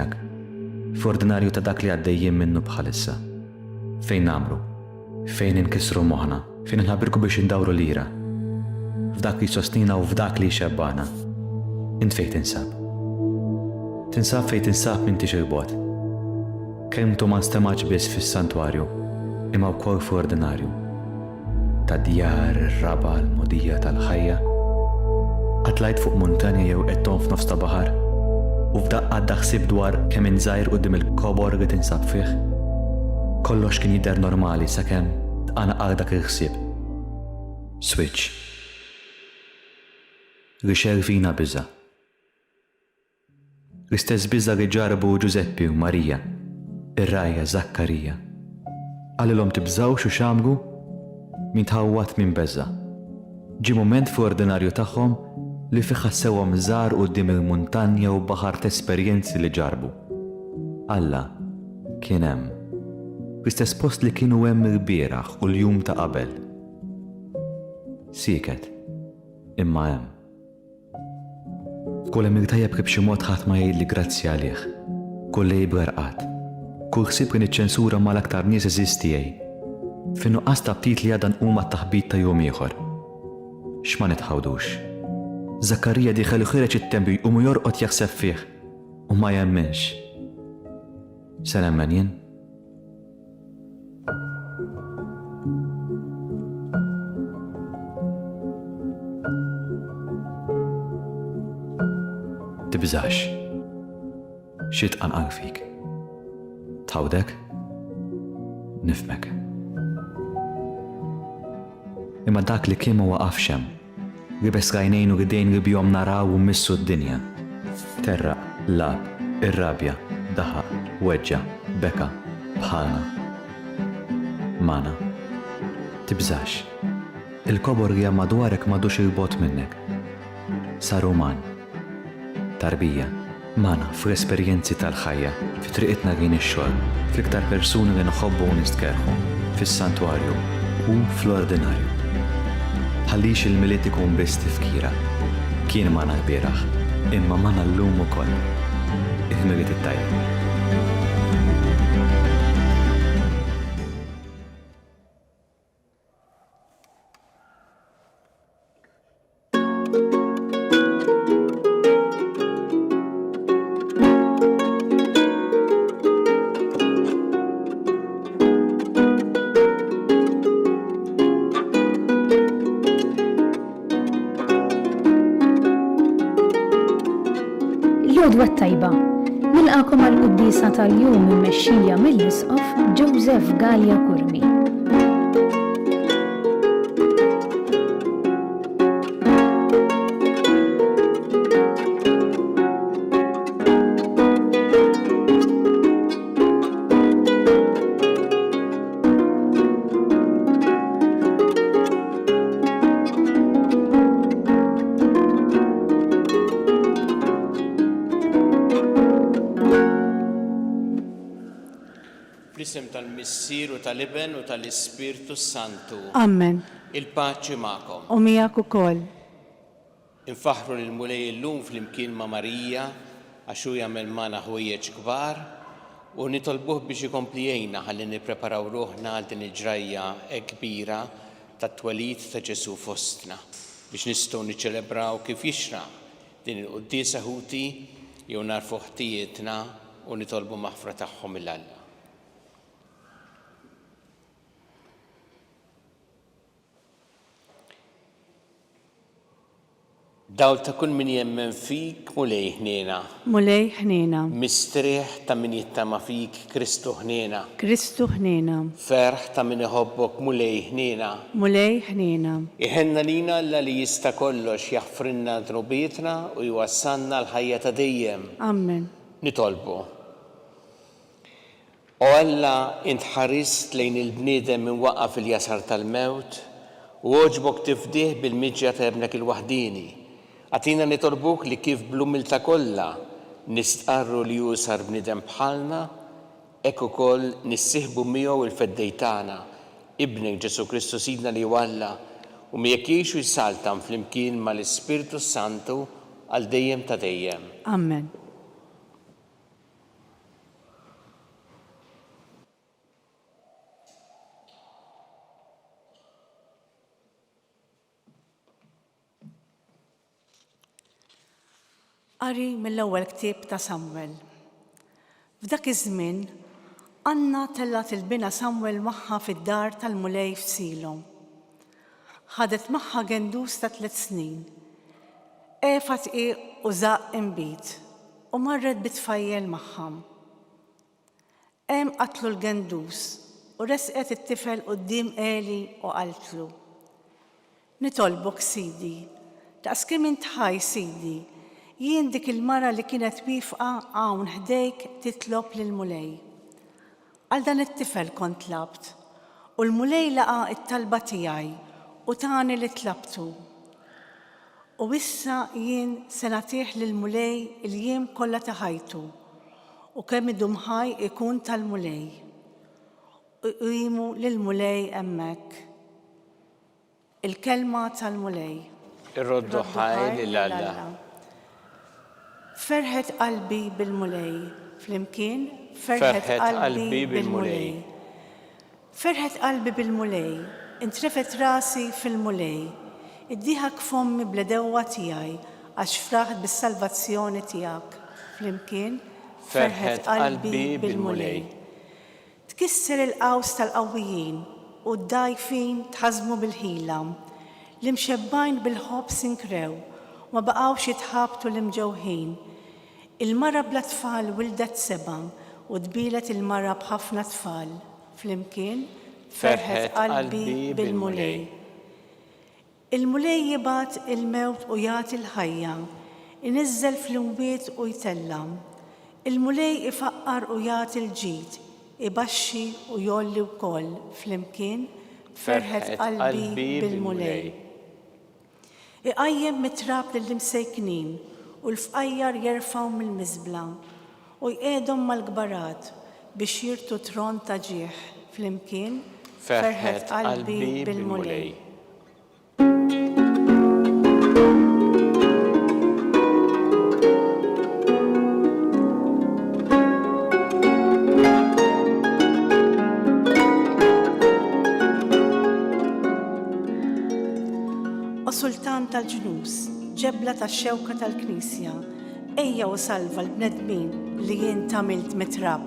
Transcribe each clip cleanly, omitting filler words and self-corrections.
miegħek f'ordinarju ta' dak li għaddejjin minnu bħalissa. Fejn namru, fejn inkisru moħħna, fejn inħabbirku biex indawru lira. F'dak li sostina u f'dak li xebbana. Int fejn tinsab. Tinsab fejn tinsab minn tix il-bot. Kelmtu ma nstemax biss fis-santwarju, imma wkoll f'ordinarju. Ta' djar ir-raba l-modija tal-ħajja. Għatlajt fuq montanja jew qedton f'nofs ta' baħar u f'daqqa daħsib dwar kemm inżajr quddiem il-kobor li tinsab fih. Kollox kien jidher normali sakemm tqanaq dak il-ħsieb. Switch. Rixel fina biża'. L-istess biża' li ġarbu Giuseppi u Marija, ir-rajja Zakkarija. Għalilhom tibżawx u xamru min tħawwat minn beża'. Ġi mument f'ordinarju tagħhom li fih ħassewhom żgħar quddiem il-muntanja u baħar ta' esperjenzi li ġarbu. Alla kien hemm. L-istess post li kienu hemm il-bieraħ u l-jum ta' qabel. Siket, imma hemm. Kull hemm irtajjeb kif xi mod ħadd ma jgħidli grazzi għalih. Kull jibgarqat. Kull ħsieb kien iċċensura mal-aktar nies eżistijej. Fin-nuqqas ta' ftit li għadha nqum għat-taħbit ta' jum ieħor. X'ma nitħawdux. Zakkarija diħel ħireġ it-tempju jqumu jorqod jaħseb fih u ma jemminx. Se nemmen jien? Tibżax. Xi tqanqal fik. Tawdek? Nifmek. Imma dak li kien ma waqafx hemm. Ribes għajnejn u ridejn li bihom naraw u missu d-dinja. Terraq, lab, irrabja, daħaq, weġġa, beka, bħalna. Mana. Tibżax. Il-kobor li hemm madwarek m'għadux il-bot minnek. Sar uman. Tarbija. Mana fl-esperjenzi tal-ħajja, fi triqitna lejn ix-xogħol, fl-iktar persuni li nħobbu u nistkerħu, fis-santwarju u fl-ordinarju. Ħallix il-miliet ikun biss tifkira. Kien magħna l-bieraħ, imma magħna llum ukoll. Il-miliet it-tajjeb. L-għodwa tajba, nilqakom għal-quddisa tal-jum immexxija mill-Isqof Joseph Gallia Kurmi. Fl-isem tal-Missier u tal-Iben u tal-Ispirtu Santu. Amen. Il-paċi magħkom. U miegħek ukoll. Infaħru lil mulej illum fl-imkien ma' Marija għax hu jagħmel magħna ħwejjeġ kbar u nitolbuh biex ikompli jgħinna ħalli nippreparaw ruħna għal din il-ġrajja kbira tat-twelid ta' Ġesu fostna biex nistgħu niċċelebraw kif jixra din il-quddiesa ħuti jew narfu ħtijietna u nitolbu maħfra tagħhom il-Alla. Dawl ta' kull min jemmen fik mulej ħniena. Mulej ħniena. Mistrieħ ta' min jittama fik Kristu ħniena. Kristu ħniena. Ferħ ta' min iħobbok mulej ħniena. Mulej ħniena. Iħenna lina alla li jista' kollox jaħfrinna drubietna u jwassanna l-ħajja ta' dejjem. Amen. Nitolbu. O Alla int ħarist lejn il-bniedem minn waqqa fil-jasar tal-mewt u oġbok tifdih bil-miġja ta' ibnek il-waħdini. Għatina nitolbuk li kif bl-umilta kollha nistqarru li jusar bniedem bħalna, hekk ukoll nissieħbu miegħu il-feddej tagħna, ibnek Ġesu Kristu Sidna li walla u miegħek jgħixu jsaltam flimkien mal-Ispirtu Santu għal dejjem ta' dejjem. Amen. Qari mill-ewwel ktieb ta' Samwel. F'dak iż-żmien, Anna tellat il-bina Samwel magħha fid-dar tal-mulej f'Silo. Ħadet magħha gendus ta' 3 snin. Efa tqiq u żaq imbit u marret bitfajjel magħha. Hemm qatlu l-gendus u resqet it-tifel quddiem Eli u qaltlu: "Nitolbok Sidi, daqskemm int ħaj Sidi, jien dik il-mara li kienet wieqfa hawn ħdejk titlob lill-mulej. Għal dan it-tifel kont tlabt u l-mulej laqa t-talba tiegħi u tani li tlabtu. U issa jien se nagħtih lill-mulej il-jiem kollha ta' ħajtu u kemm idum ħaj ikun tal-mulej." U qiemu lill-mulej hemmhekk. Il-kelma tal-mulej. Irroddu ħaj lil Alla. Ferħet qalbi bil-mulej, flimkien Ferħet qalbi bil-mulej. Ferħet qalbi bil-mulej, intrefet rasi fil-mulej, iddiħak fommi bledewwa tiegħi għax fraħt bis-salvazzjoni tiegħek. Flimkien Ferħet qalbi bil-mulej. Tkisser il-qaws tal-qawwijin u d-dajfin tħażmu bil-ħila, l-imxebbajn bil-ħobb sinkrew, ma baqgħux jitħabtu l-imġewħin. Il-mara bla tfal wildet 7 u tbilet il-mara b'ħafna tfal. Flimkien ferħet qalbi bil-mulej. Il-mulej jibgħat il-mewt u jagħti l-ħajja, iniżżel fl-imwiet u jtellam. Il-mulej ifaqqar u jagħti l-ġid, ibaxxi u jolli wkoll. Flimkien ferħet qalbi bil-mulej. Iqajjem mit-trab lill-imsejknin u l-fqajjar jerfgħu mill-miżbla u jqiegħdhom mal-gbarat biex jirtu tron ta' ġieħ. Flimkien ferħet qalbi bil-mulej. O Sultan tal-ġnus, ġebla tax-xewka tal-Knisja, ejja u salva l-bnedmin li jien tamilt mitrab.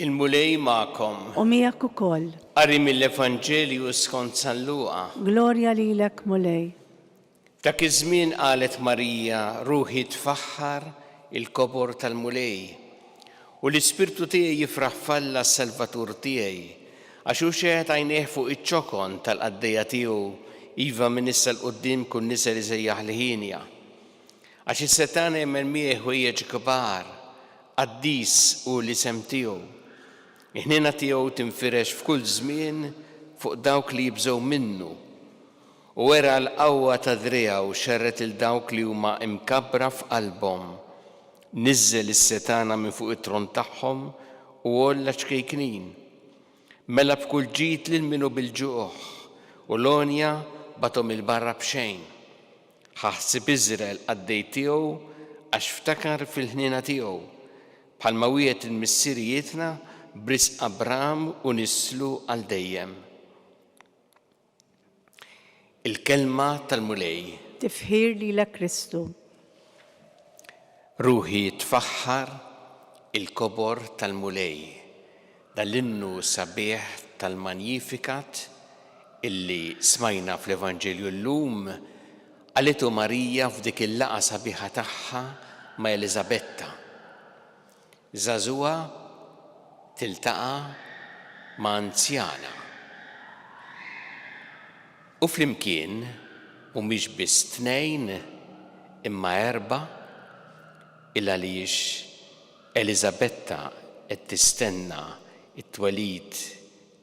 Il-mulej ma'kom. U miegħek ukoll. Qari mill-Evanġelju skont San Luqa. Glorja lilek mulej. Dak iż-żmien qalet Marija, ruħi tfaħħar il-kobor tal-mulej u l-ispirtu tiegħi jifraħ falla s-Salvatur tiegħi għax hu xeħed għajnejh fuq iċ-ċokon tal-qaddejja tiegħu iva minn issa l-qudiem kun nisa li sejjaħ liħinja. Għax is-Setan jemmel miegħu ħwejjeġ kbar, qaddis u l-isem tiegħu. Il-ħnina tiegħu tinfirex f'kull żmien fuq dawk li jibżgħu minnu u wera l-qawwa ta' driegħu xerret il dawk li huma imkabbra f'qalbhom. Niżżel is-setana minn fuq it-tron tagħhom u olla ċkejknin. Mela b'kull ġid lil minnu bil-ġuħ u l-onja batom il-barra b'xejn. Ħaħsib Iżrael qaddej tiegħu għax ftakar fil-ħnina tiegħu bħalma wiegħed il-missirijietna b'risq Abraham u nislu għal dejjem. Il-kelma tal-mulej. Tifħir lilek Kristu. Ruħi tfaħħar il-kobor tal-mulej. Dal-innu sabiħ tal-Magnificat illi smajna fl-Evanġelju llum għalitu Marija f'dik il-laqa sabiħa tagħha ma' Elisabetta. Żagħżugħa tiltaqa' ma' anzjana. U flimkien mhumiex biss 2 imma 4 il għaliex Elisabetta qed tistenna it-twelid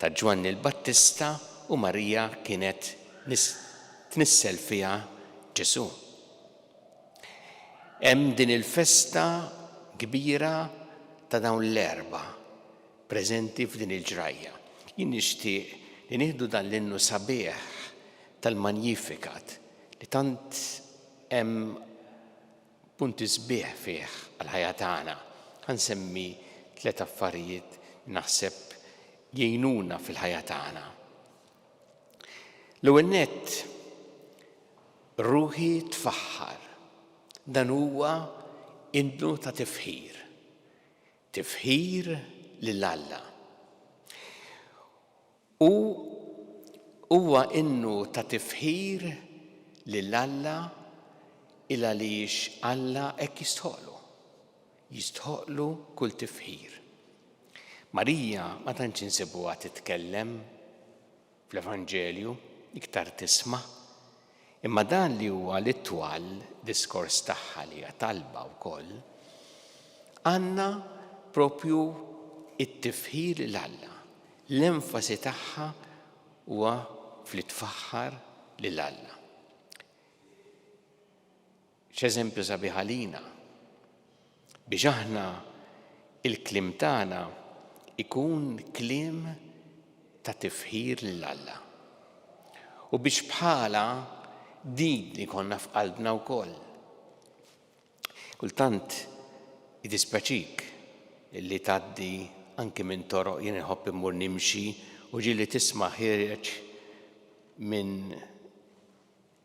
ta' Ġwanni l-Battista u Marija kienet tnissel fiha Ġesu. Hemm din il-festa kbira ta' dawn l-4 preżenti f'din il-ġrajja. Jien nixtieq li nieħdu dan l-innu sabiħ tal-Magnificat li tant hemm punti sbieħ fih għal-ħajja tagħna. Ħansemmi 3 affarijiet naħseb jgħinuna fil-ħajja tagħna. L-ewwel nett, ruħi tfaħħar. Dan huwa innu ta' tifħir. Tifħir lil Alla. U huwa innu ta' tifħir lil Alla il għaliex Alla hekk jistħoqlu kull tifħir. Marija ma tantx insibuha titkellem fl-Evanġelju, iktar tisma', imma dan li huwa l-itwal diskors tagħha li hija talba wkoll, għandna propju it-tifħir lil Alla. L-enfasi tagħha huwa fl-tfaħħar lil Alla. X'eżempju sabiħ għalina biex aħna il-kliem tagħna ikun kliem ta' tifħir lil Alla. U biex bħala din li konna f'qalbna wkoll. Kultant jidispeċik illi tgħaddi anke minn toroq jien inħobb immur nimxi u ġieli tisma' ħireġ minn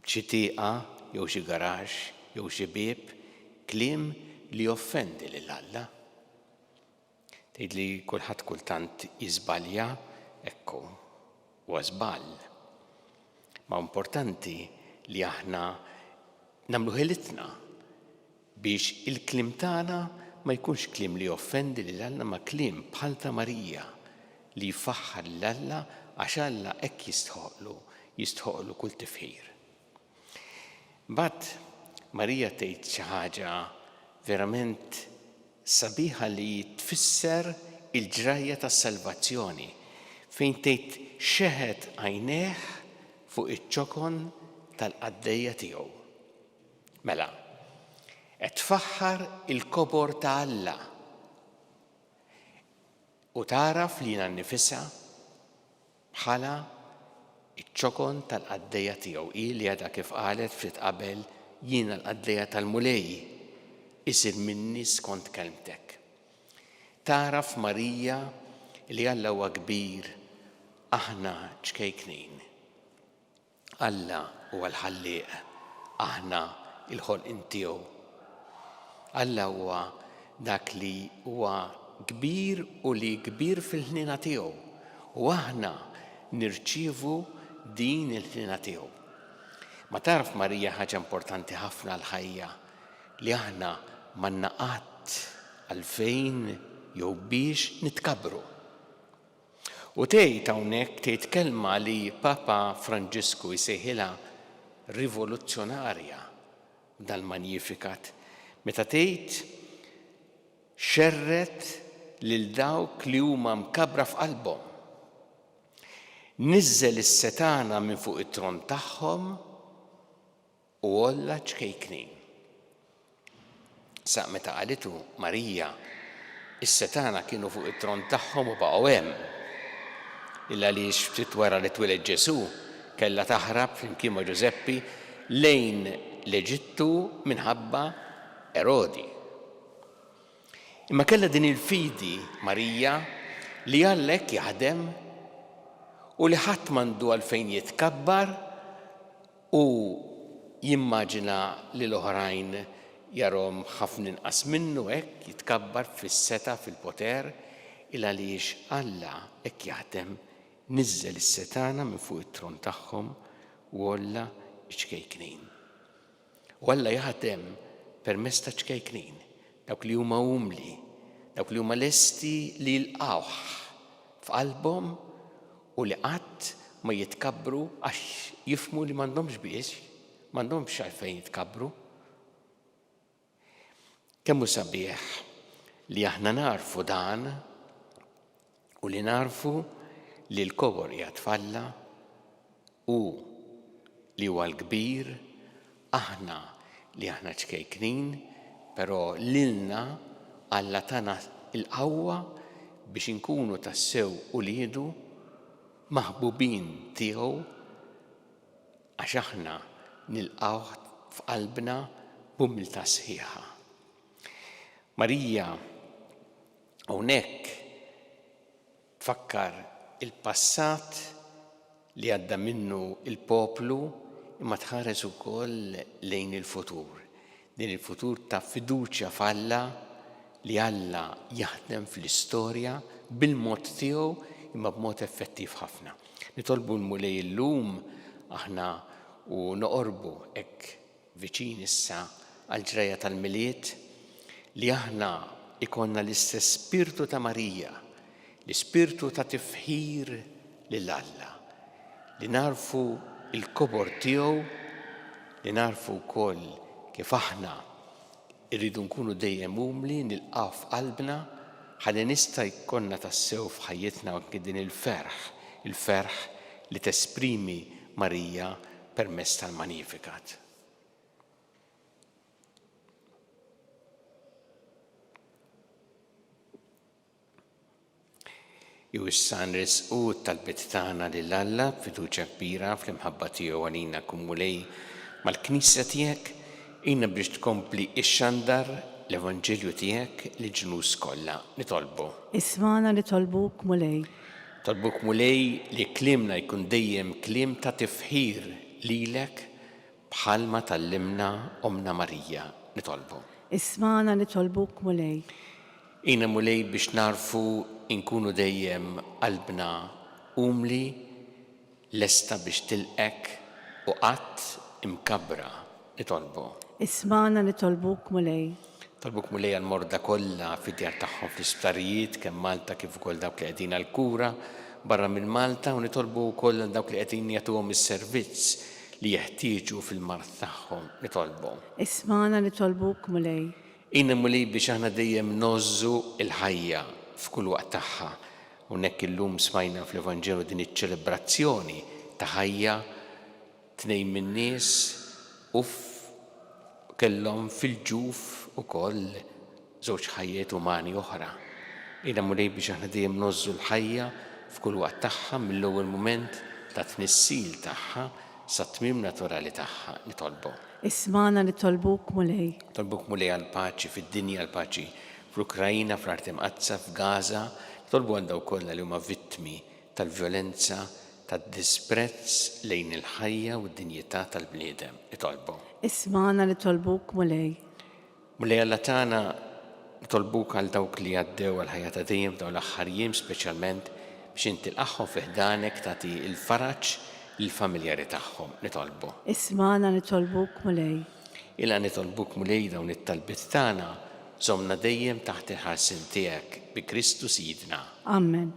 xi tieqa jew xi garax jew xi bieb kliem li joffendi lil Alla. Tgħidli kulħadd kultant jiżbalja, ekku huwa żball. Ma importanti li aħna nagħmlu ħilitna biex il-kliem tagħna ma jkunx kliem li joffendi lil Alla, ma kliem bħal ta' Marija li jfaħħar lil Alla għax Alla hekk jistħoqlu kull tifħir. Mbagħad Marija tgħid xi ħaġa verament sabiħa li tfisser il-ġrajja tas-salvazzjoni fejn tgħid xeħed għajnejh fuq iċ-ċokon tal-qaddejja tiegħu. Mela, qed tfaħħar il-kobor ta' Alla u taraf li jiena nnifisha bħala iċ-ċokon tal-qaddejja tiegħu. Ili għadha kif qalet ftit qabel jiena l-qaddejja tal-mulej isir minni skont kelmtek. Taraf Marija li Alla huwa kbir, aħna ċkejknin. Alla huwa l-ħallieq, aħna il-ħolqien tiegħu. Alla huwa dak li huwa kbir u li kbir fil-ħnina tiegħu u aħna nirċievu din il-ħnina tiegħu. Ma taraf Marija ħaġa importanti ħafna l-ħajja li aħna m'għandna qatt għalfejn jew biex nitkabru. U tgħid hawnhekk tgħid kelma li Papa Franġisku jsejħilha rivoluzzjonarja dal-Magnificat meta tgħid xerret lil dawk li huma mkabbra f'qalbhom. Niżżel is-setana minn fuq it-tron tagħhom u olla ċkejknin. Sa meta qalitu Marija is-setana kienu fuq it-tron tagħhom u baqgħu hemm. Illa li ftit wara li tweled Ġesu kellha taħrab flimkien ma' Ġuseppi lejn l-Eġittu minħabba Erodi. Imma kellha din il-fidi Marija li għallek jaħdem u li ħadd m'għandu għalfejn jitkabbar u jimmaġina li l-oħrajn jarhom ħafna inqas minnu hekk jitkabbar fis-seta fil-poter il għaliex Alla hekk jaħdem niżżel is-setana minn fuq it-tron tagħhom u olla ċkejknin. U Alla jaħdem permezz ta' ċkejknin, dawk li huma umli, dawk li huma lesti li jilqawh f'qalbhom u li qatt ma jitkabbru għax jifhmu li m'għandhomx biex, m'għandhomx għalfejn jitkabbru. Kemm hu sabiħ li aħna narfu dan u li narfu li l-kobor qiegħed f'Alla u li huwa l-kbir aħna li aħna ċkejknin, però lilna Alla tana il-qawwa biex inkunu tassew uliedu maħbubin tiegħu għax aħna nilqawh f'qalbna b'umiltà sħiħa. Marija hawnhekk tfakkar il-passat li għadda minnu il-poplu imma tħares ukoll lejn il-futur. Din il-futur ta' fiduċja f'Alla li Alla jaħdem fl-istorja bil-mod tiegħu imma b'mod effettiv ħafna. Nitolbu l-mulej illum aħna u noqorbu hekk viċin issa għall-ġrejja tal-miliet li aħna ikonna l-istess spirtu ta' Marija, l-ispirtu ta' tifħir lil Alla, li narfu il-kobor tiegħu, li narfu wkoll kif aħna irridu nkunu dejjem umli nilqgħu f'qalbna ħalli nista' jkollna tassew f'ħajjitna anke din il-ferħ li tesprimi Marija permezz tal-Magnificat. Jew issa nresqu t-talbiet tagħna lil Alla b'fiduċja kbira fl-imħabba tiegħu għalina kumulej mal-Knisja tiegħek inna biex tkompli ix-xandar l-Evanġelju tiegħek li ġnus kollha. Nitolbu. Ismana li tolbuk mulej. Tolbuk mulej li klimna jkun dejjem klim ta' tifħir lilek bħalma tallimna Omna Marija. Nitolbu. Ismana li tolbuk mulej. Ina mulej biex narfu inkunu dejjem qalbna umli lesta biex tilqek u qatt imkabbra. Nitolbu. Ismana li tolbuk mulej. Tolbuk mulej għal-morda kollha fid-djar tagħhom fl-isptarijiet kemm Malta kif ukoll dawk li qegħdin għall-kura barra minn Malta u nitolbu wkoll dawk li qegħdin jagħtuhom is-servizz li jeħtieġu fil-mart tagħhom. Nitolbu. Ismana li tolbuk mulej. Inna mulej biex aħna dejjem nożżu il-ħajja f'kull waqt tagħha. Hawnhekk illum smajna fl-Evanġelu din iċ-ċelebrazzjoni ta' ħajja tnejn min-nies u kellhom fil-ġuf ukoll żewġ ħajjiet umani oħra. Inna mulej biex aħna dejjem nożżu l-ħajja f'kull waqt tagħha mill-ewwel mument ta' tnissil tagħha sa tmiem naturali tagħha. Nitolbu. Ismana li tolbuk mulej. Tolbuk mulej għal-paċi fid-dinja, għal-paċi fl-Ukrajina, fl-Art Imqazza, f'Gaza. Tolbu għal dawk kollha li huma vittmi tal-vjolenza, tad-disprezz lejn il-ħajja u d-dinjità tal-bniedem. Nitolbu. Ismana li tolbuk mulej. Mulej Alla tagħna nitolbuk għal dawk li għaddew għal-ħajja ta' dejjem dawn l-aħħar jiem speċjalment biex intilqahom fih danek tagħti il-faraġġ lill-familjari tagħhom. Nitolbu. Ismana li tolbuk mulej. Ila nitolbuk mulej dawn it-talbiet tagħna żommna dejjem taħt il-ħarsien tiegħek bi Kristu Sidna. Amen.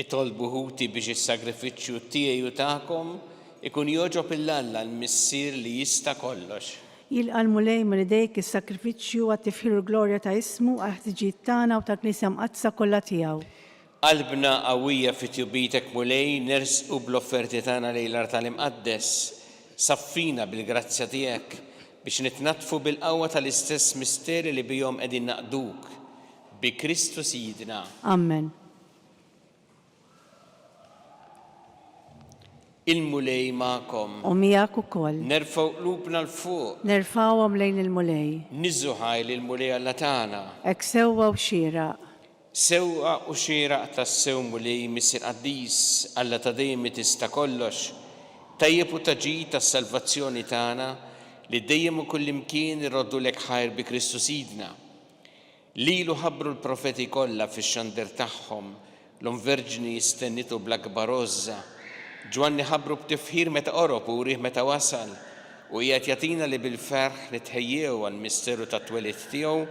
Itolbu ħuti biex is-sagrifiċċju tiegħi u tagħkom ikun jogħġob il-Alla l-missier li jista' kollox. Jilqa' mulej minn idejk is-sakrifiċċju għat-tifħir u glorja ta' ismu għal-ħtiġijiet tagħna u tal-Knisja Mqazza kollha tiegħu. Qalbna qawwija fit-tjubitek mulej nersqu bl-offerti tagħna lejn l-Art tal-Imqaddes. Saffina bil-grazzja tiegħek biex nitnatfu bil-qawwa tal-istess misteri li bihom qegħdin naqduk bi Kristu Sidna. Amen. Il-mulej ma'kom. U miegħek ukoll. Nerfaw qlubna l-fuq. Nerfawhom lejn il-mulej. Nizzu ħajli l-mulej Alla tagħna. Hekk sewwa u xieraq. Sewqa u xieraq tas-sew mulej Missir Qaddis Alla ta' dejjem tista' kollox. Tajjeb u taġid tas-salvazzjoni tagħna li dejjem u kullimkien irroddu lek ħajr bi Kristu Sidna. Lilu ħabbru l-profeti kollha fix-xandir tagħhom, l-Verġni jistennitu bl-akbar għożża. Ġwanni ħabbru b'tifħir meta qorob u rih meta wasal u qiegħed jagħtina li bil-ferħ nitħejjew għall-misteru tat-twelid tiegħu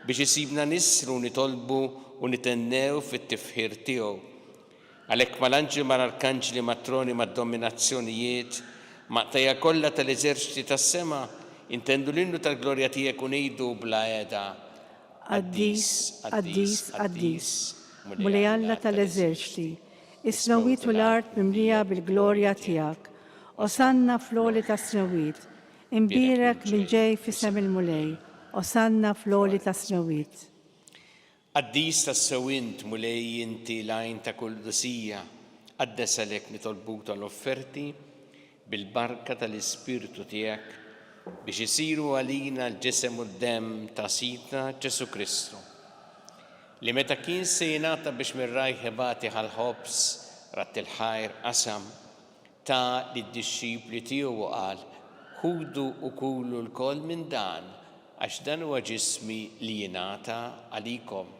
biex isibna nisru nitolbu u nitennew fit-tifħir tiegħu. Għalhekk mal-anġli mal-arkanġli matroni mad-dominazzjonijiet maqtajja kollha tal-eżerċiti tas-sema intendu l-innu tal-glorja tiegħek u ngħidu bla qiegħda. Qaddis, Qaddis, Qaddis, mulej Alla tal-eżerċiti, is-snowit u l-art mimlija bil-glorja tiegħek. Osanna fl-għoli tas-snowit, imbierek minn ġej f'isem il-mulej. Osanna fl-għoli tas-snowit. Qaddis tas-sewint mulej inti lajn ta' kull dusija, qaddes għalhekk nitolbuk tal-offerti bil-barka tal-Ispirtu tiegħek biex isiru għalina l-ġisem u d-dem ta' Sidna Ġesu Kristu. Li meta kien se jingħata biex mir-rajħ ibati ħal-ħobs rat il-ħajr qasam ta' lid-dixxipli tiegħu u qal ħudu u kulu l-koll minn dan għax dan huwa ġismi li jingħata għalikom.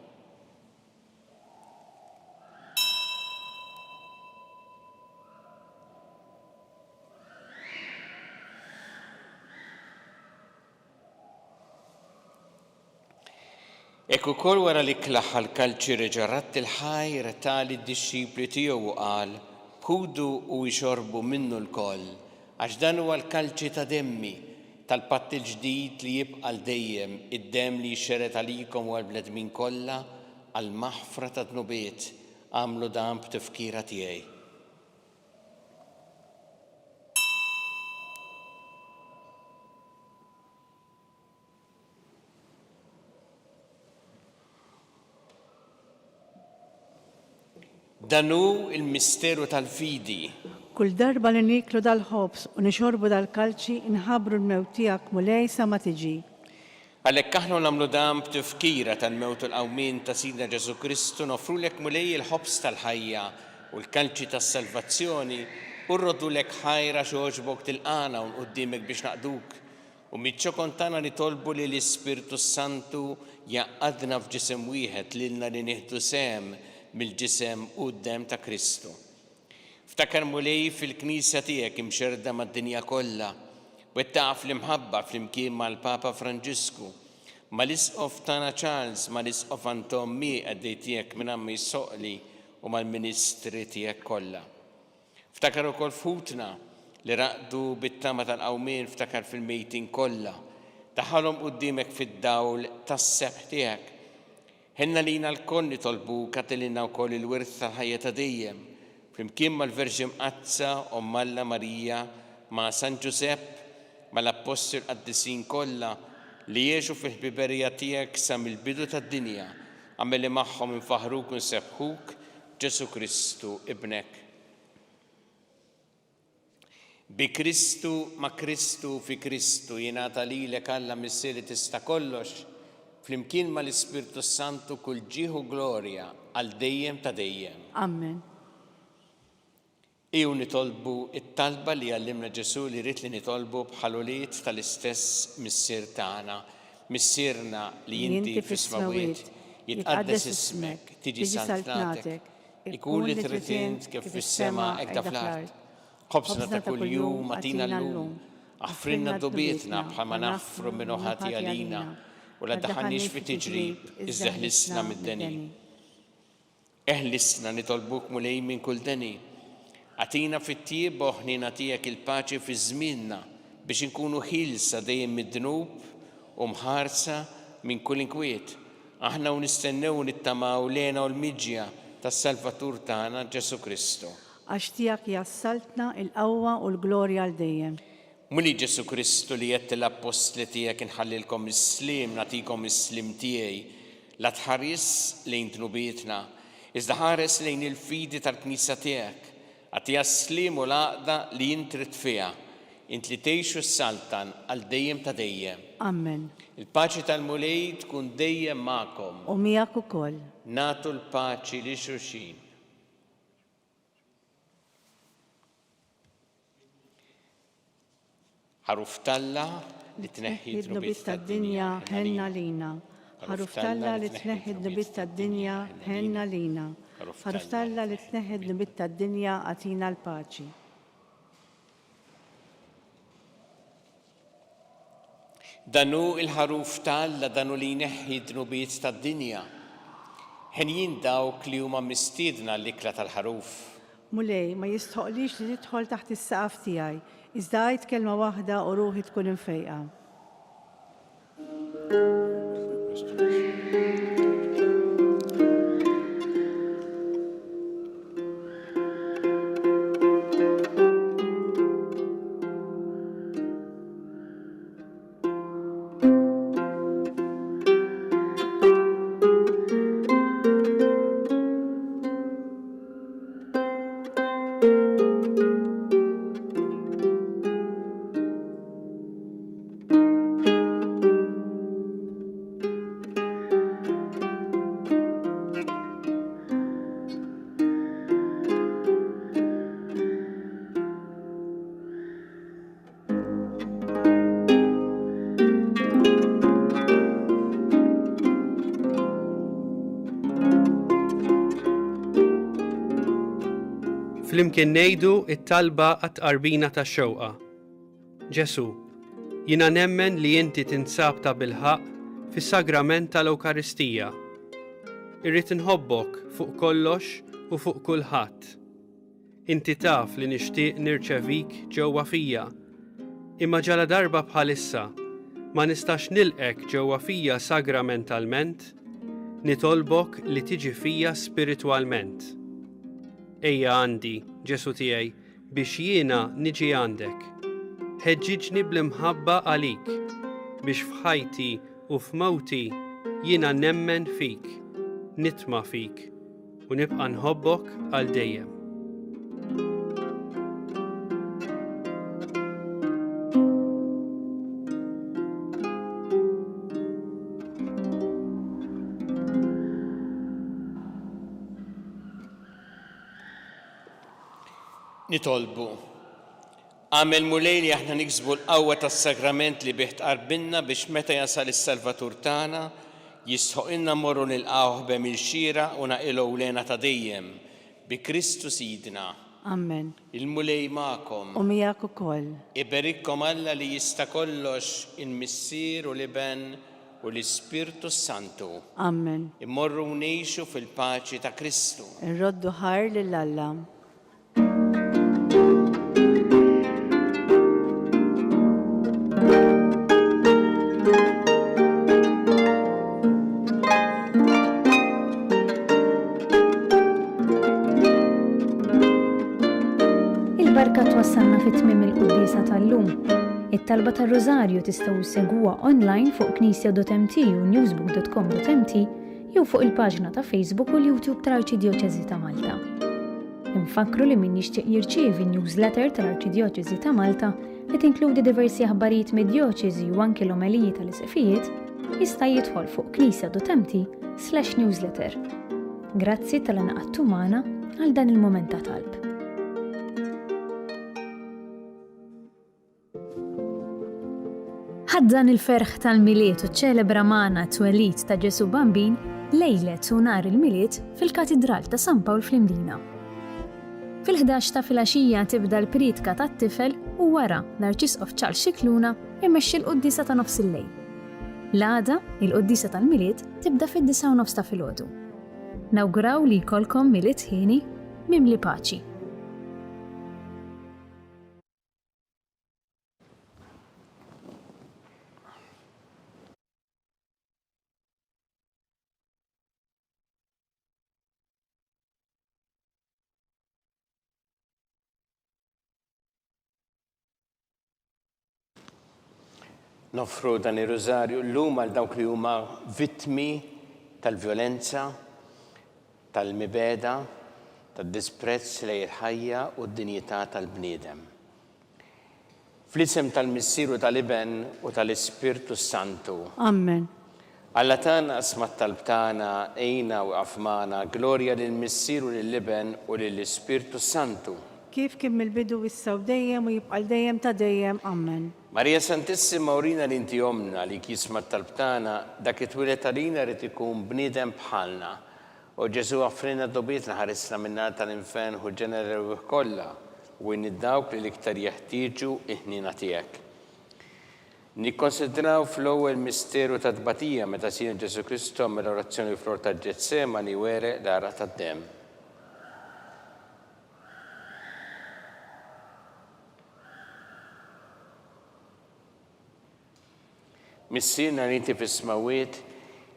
Ekku kol wara li klaħħa l-kalċi reġarat il-ħajr ta' lid-dixxipli tiegħu u qal ħudu u jxorbu minnu l-koll għax dan huwa l-kalċi ta' demmi tal-patt il-ġdid li jibqa' l-dejjem id-dem li jxeret għalikom u għall-bledmin kollha għall-maħfra ta' dnubiet għamlu dan b'tifkira tiegħi. Danu il-misteru tal-fidi. Kull darba li niklu dal-ħobs u nixorbu dal-kalċi inħabru l-mewt tiegħek mulej sa ma tiġi. Għalhekk aħna nagħmlu dan b'tifkira tal-mewt u l-qawmien ta' Sidna Ġesu Kristu nofrulek mulej il-ħobs tal-ħajja u l-kalċi tas-salvazzjoni u rrodulek ħajra xogħġbok tilqana u quddiemek biex naqduk. U miċ-ċokon tagħna nitolbu li l-Ispirtu Santu jaqadna f'ġisem wieħed lilna li nieħdu sehem mill-ġisem u d-dem ta' Kristu. Ftakar mulej fil-Knisja tiegħek imxerda mad-dinja kollha, wettaq fl-imħabba fl-imkien mal-Papa Franġisku, mal-Isqof tagħna Charles, mal-Isqof Anton Mi għaddej tiegħek minn Ammi Soqli u mal-Ministri tiegħek kollha. Ftakar ukoll futna li raqdu bit-tama tal-qawmien ftakar fil-mejtin kollha, taħalhom quddiemek fid-dawl tas-sebħ tiegħek. Ħenna lina l-koll nitolbu katilina wkoll il-wirth tal-ħajja ta' dejjem, flimkien mal-Verġi Mqazza u Malla Marija ma' San Ġusepp mal-Apostol Qaddisin kollha li jgħixu fil-ħbiberija tiegħek sa mill-bidu tad-dinja, għamel li magħhom infaħruk u nsebħuk Ġesu Kristu ibnek. Bi Kristu ma' Kristu fi Kristu jingħata lilek Alla missieri tista' kollox, flimkien mal-Ispirtu Santu kull ġieħu glorja għal dejjem ta' dejjem. Amen. Iju nitolbu it-talba li għallimna Ġesu li rrid li nitolbu bħaluliet tal-istess missier tagħna, missierna li inti fis-smawiet, jitqaddes ismek, tiġi saltnatek, ikun li trid int kif fis-sema hekk ta' fl-art. Ħobsna ta' kuljum atina llum, aħfrinna d-dubietna bħalma naħfru minn ħati għalina, u la daħannix fi tiġrib, iżdeħlisna mid-deni. Eħlisna nitolbuk mulej minn kull deni. Għatina fit-tieb oħnina tiegħek il-paċi fi żmienna biex inkunu ħilsa dejjem mid-dnub u mħarsa minn kull inkwiet. Aħna u nistennew nittamaw lena u l-miġja tas-Salvatur tagħna Ġesu Kristu. Għax tiegħek jassaltna il-qawwa u l-glorja għal dejjem. Muli Ġesu Kristu li jett l-apostli tiegħek inħallilkom is-slim, nagħtikom is-slim tiegħi, la tħares lejn dnubietna, iżda ħares lejn il-fidi tal-Knisja tiegħek, Għatija s-slim u l-għaqda li jintrit fija, int li tgħixu s-saltan għal dejjem ta' dejjem. Amen. Il-paċi tal-mulej tkun dejjem magħkom. U miegħek ukoll. Natu l-paċi li xulxin. Ħaruf talla li tneħħi d-dnubit tad-dinja ħenna lina. Ħaruf talla li tneħħi d-dnubit tad-dinja ħenna lina. Ħaruf talla li tneħħi d-dnubit tad-dinja għatina l-paċi. Danu il-ħaruf talla danu li jneħħi d-dnubiet tad-dinja. Ħenjin dawk li huma mistiedna l-ikla tal-ħaruf. Mulej, ma jistħoqlix li tidħol taħt is-saqaf tiegħi, iżda għid kelma waħda u ruħi tkun infejqa. Flimkien ngħidu it-talba għat-qarbina tax-xewqa. Ġesu, jiena nemmen li inti tinsab ta' bilħaq fis-sagrament tal-Ewkaristija. Irrid inħobbok fuq kollox u fuq kulħadd. Inti taf li nixtieq nirċevik ġewwa fija, imma ġala darba bħalissa ma nistax nilqek ġewwa fija sagramentalment, nitolbok li tiġi fija spiritwalment. Ejja għandi, Ġesu tiegħi, biex jiena niġi għandek. Ħeġġiġni bl-imħabba għalik, biex f'ħajti u f'mawti jiena nemmen fik, nitma' fik u nibqa' nħobbok għal dejjem. Nitolbu. Għamel mulej li aħna niksbu l-qawwa tas-sagrament li bih tqarbilna biex meta jasal is-Salvatur tagħna jistħoqilna mmorru nilqgħuh b'emil-xira u naqilgħu lejna ta' dejjem bi Kristu Sidna. Amen. Il-mulej magħkom. U miegħek ukoll. Iberikkom Alla li jista' kollox il-Missier u l-Iben u l-Ispirtu Santu. Amen. Immorru ngħixu fil-paċi ta' Kristu. Irroddu ħar lil Alla. Il-barka twassalna fit-tmiem il-Qudiesa tal-lum. It-talba tar-Rożarju tistgħu ssegwuha online fuq knisja.mt u newsbook.com.mt jew fuq il-paġna ta' Facebook u l-YouTube tal-Arċidjoċeżi ta' Malta. Infakru li min jixtieq jirċievi newsletter tal-Arċidjoċeżi ta' Malta li tinkludi diversi aħbarijiet mid-djoċeżi u anke l-omeliji tal-isqifijiet jista' jidħol fuq knisja.mt/newsletter. Grazzi tal-inqadtu magħna għal dan il-mument ta' talb. Ħaddan il-ferħ tal-miliet u ċelebra magħna t-twelid ta' Ġesu Bambin lejlet u nhar il-miliet fil-Katedral ta' San Pawl fl-Imdina. Fil-11 ta' filgħaxija tibda l-priedka tat-tifel u wara l-Arċisqof Charles Scicluna immexxi l-Qudiesa ta' nofs il-lejl. L-għada, il-Qudiesa tal-miliet tibda fid-9:09 ta' filgħodu. Nawguraw li jkollkom miliet ħieni mimli paċi. Nofru dan ir-Rożarju llum għal dawk li huma vittmi tal-vjolenza, tal-mibeda, tad-disprezz lejn il-ħajja u d-dinjità tal-bniedem. Fl-isem tal-Missieru tal-Iben u tal-Ispirtu Santu. Amen. Alla tagħna asmat tal-btana ejna u għafmana, glorja lill-Missieru lill-Iben u lill-Ispirtu Santu. Kif kien mill-bidu issa u dejjem u jibqal dejjem ta' dejjem. Amen. Marija Santissima urina li inti omna li kismat tal-btana dak it-twilet għalina rrid ikun bniedem bħalna. U Ġesu għaffrina dobietna ħarisna minna tal-infen u ġeneru kollha u dawk li l-iktar jeħtieġu iħnina tiegħek. Nikkonsidraw fl-ewwel misteru ta' tbatija meta sien Ġesu Kristu għamel orazzjoni fl-or ta' Ġetsemani were l-ara tad-demm. Missirna li inti fis-smawiet,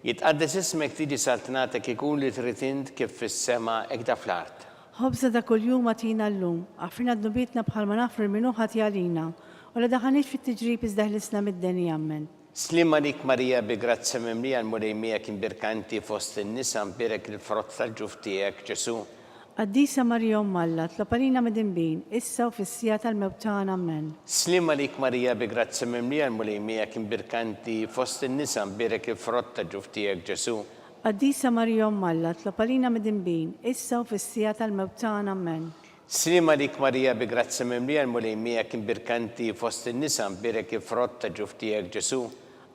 jitqaddes ismek tiġi saltnatek ikun li trid int kif fis-sema hekk da fl-art. Ħobża ta' kuljum għatina llum, għafrina d-nubietna bħalma nafru l-minuħat jalina, u la daħanix fit-tiġrib iżdaħlisna mid-deni Amen. Slima lik Marija bi grazza mimlija l-mulejmija kien birkanti fost in-nisa mbirek il-frott tal-ġuf tiegħek Ġesu. Qaddisa Marija Alla, tlopalina mid-imbin, issa u fissija tal-mewtan. Amen. Slima lik Marija bi grazza mimlija l-mulejmija kien birkanti fost in-nisa mbirek il-frott tal-ġuf tiegħek Ġesu. Qaddisa Marija Alla, tlopalina mid-imbin, issa u fissija tal-mewtan. Amen. Slima lik Marija bi grazza mimlija l-mulejmija kien birkanti fost in-nisa mbirek il-frott tal-ġuf tiegħek Ġesu.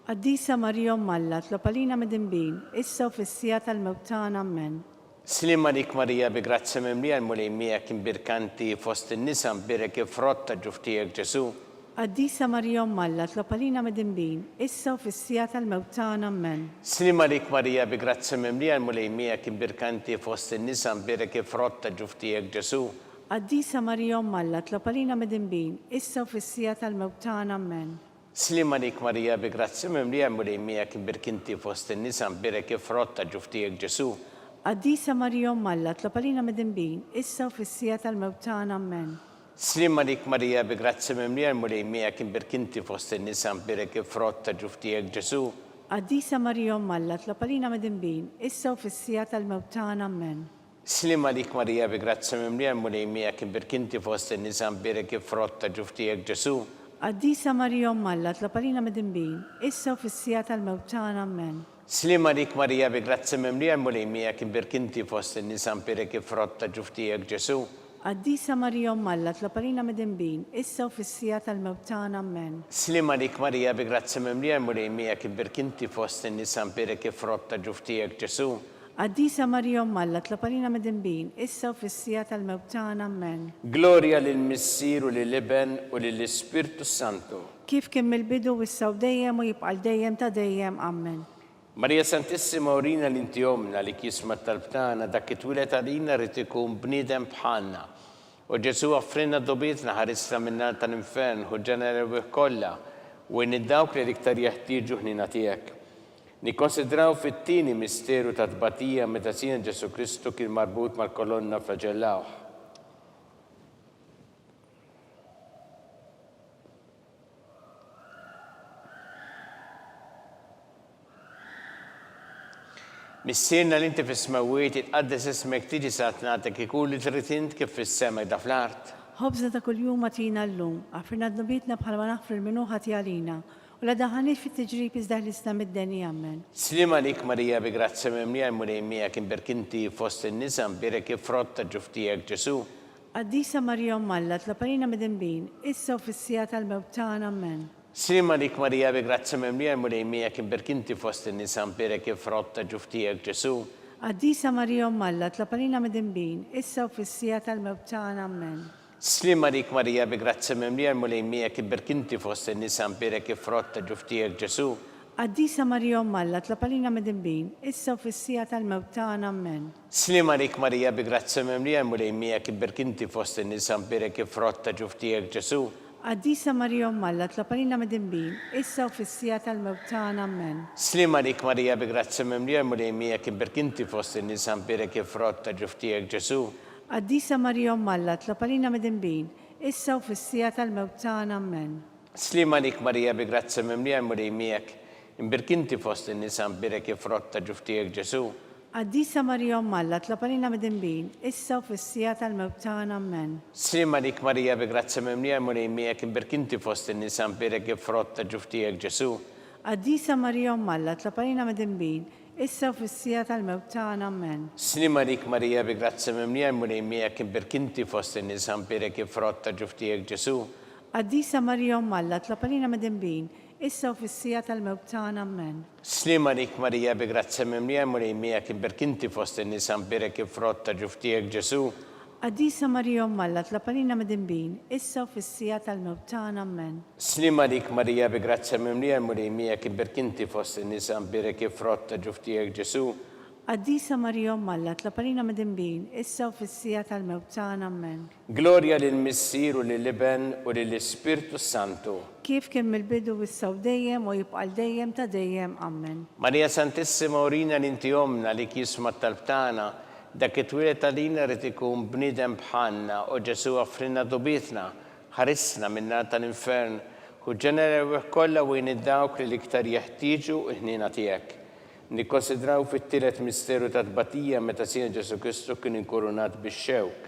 Qaddisa Marija Alla, tlopalina mid-imbin, issa u fissija tal-mewtan. Amen. Slima lik Marija bi grazza mimlija l-mulejmija kien birkanti fost in-nisa mbirek il-frott tal-ġuf tiegħek Ġesu. Qaddisa Marija Alla, tlopalina mid-imbin, issa u fissija tal-mewtan. Amen. Slima lik Marija bi grazza mimlija l-mulejmija kien birkanti fost in-nisa mbirek il-frott tal-ġuf tiegħek Ġesu. Qaddisa Marija Alla, tlopalina mid-imbin, issa u fissija tal-mewtan. Amen. Slima lik Marija bi grazza mimlija l-mulejmija kien birkanti fost in-nisa mbirek il-frott tal-ġuf tiegħek Ġesu. Qaddisa Marija Alla, tlopalina mid-imbin, issa u fissija tal-mewtan. Amen. Slima lik Marija bi grazza mimlija l-mulejmija kien birkanti fost in-nisa mbirek il-frott tal-ġuf tiegħek Ġesu. Qaddisa Marija Alla, tlopalina mid-imbin, issa u fissija tal-mewtan. Amen. Slima lik Marija bi grazza mimlija l-mulejmija kien birkanti fost in-nisa mbirek il-frott tal-ġuf tiegħek Ġesu. Qaddisa Marija Alla, tlopalina mid-imbin, issa u fissija tal-mewtan. Amen. Slima lik Marija bi grazza mimlija l-mulejmija kien birkanti fost in-nisa mbirek il-frott tal-ġuf tiegħek Ġesu. Qaddisa Marija Alla, tlopalina mid-imbin, issa u fissija tal-mewtan. Amen. Slima lik Marija bi grazza mimlija l-mulejmija kien birkanti fost in-nisa mbirek il-frott tal-ġuf tiegħek Ġesu. Qaddisa Marija Alla, tlopalina mid-imbin, issa u fissija tal-mewtan. Amen. Glorja lill-Missieru lill-Iben u lill-Ispirtu Santu. Kif kien mill-bidu issa u dejjem u jibqal dejjem ta' dejjem. Amen. Marija Santissima urina li inti omna li kismat tal-btana dak it-twilet għalina rrid ikun bniedem bħalna. U Ġesu għaffrina dobietna ħarisna minna tal-infern u ġeneru kollha u dawk li l-iktar jeħtieġu ħnina tiegħek. Nikkonsidraw fit-tieni misteru ta' tbatija meta sien Ġesu Kristu kien marbut mal-kolonna flagellawh. Missirna li inti fis-smawiet jitqaddes ismek tiġi saltnatek ikun li trid int kif fis-sema da fl-art. Ħobża ta' kuljum għatina llum, għafrina d-nubietna bħalma nafru l-minuħat jalina, u la daħanix fit-tiġrib iżdaħlisna mid-deni. Amen. Slima lik Marija bi grazza mimlija l-mulejmija kien birkanti fost in-nisa mbirek il-frott tal-ġuf tiegħek Ġesu. Qaddisa Marija Alla, tlopalina mid-imbin, issa u fissija tal-mewtan. Amen. Slima lik Marija bi grazza mimlija l-mulejmija kien birkanti fost in-nisa mbirek il-frott tal-ġuf tiegħek Ġesu. Qaddisa Marija Alla, tlopalina mid-imbin, issa u fissija tal-mewtan. Amen. Slima lik Marija bi grazza mimlija l-mulejmija kien birkanti fost in-nisa mbirek il-frott tal-ġuf tiegħek Ġesu. Qaddisa Marija Alla, tlopalina mid-imbin, issa u fissija tal-mewtan. Amen. Slima lik Marija bi grazza mimlija l-mulejmija kien birkanti fost in-nisa mbirek il-frott tal-ġuf tiegħek Ġesu. Qaddisa Marija Alla, tlopalina mid-imbin, issa u fissija tal-mewtan. Amen. Slima lik Marija bi grazza mimlija l-mulejmija kien birkanti fost in-nisa mbirek il-frott tal-ġuf tiegħek Ġesu. Qaddisa Marija Alla, tlopalina mid-imbin, issa u fissija tal-mewtan. Amen. Slima lik Marija bi grazza mimlija l-mulejmija kien birkanti fost in-nisa mbirek il-frott tal-ġuf tiegħek Ġesu. Qaddisa Marija Alla, tlapalina mid-dinbin, issa u fissija tal-mewt tagħna, amen. Slima dik Marija bi grazzi mimlija mulej miegħek imberkinti fost in-nisa mberek frott ta' ġuftijek Ġesu. Qaddisa Marija Alla, tlapalina mid-dinbin, issa u fissija tal-mewt tagħna, amen. Slima dik Marija bi grazzi mimlija mulej miegħek imberkinti fost in-nisa mberek frott ta' ġuftijek Ġesu. Qaddisa Marija Alla, tlapalina mid-dinbin, issa u fissija tal-mewt tagħna, amen. Slima dik Marija bi grazzi mimlija mulej miegħek imberkinti fost in-nisa mberek frott ta' ġuftijek Ġesu. Qaddisa Marija Alla, tlapalina mid-dinbin, issa u fissija tal-mewt tagħna, amen. Slima dik Marija bi grazzi mimlija mulej miegħek imberkinti fost in-nisa mberek frott ta' ġuftijek Ġesu. Qaddisa Marija Alla, tlapalina mid-dinbin, issa u fissija tal-mewt tagħna, amen. Gloria lill-Missier u lill-Iben u lill-Ispirtu Santu. Kif kien mill-bidu issa u dejjem u jibqal dejjem ta' dejjem, amen. Marija Santissima urina l-inti omna li kisma tal-btana, dak it-twilet għalina rrid ikun bniedem bħalna u Ġesu offrinna dubitna, ħarisna minna tal-infern u ġenera kollha wejn id-dawk li l-iktar jeħtieġu ħnina tiegħek. Nikkonsidraw fit-tielet misteru ta' tbatija meta Sina Ġesu Kristu kien inkurunat bix-xewk.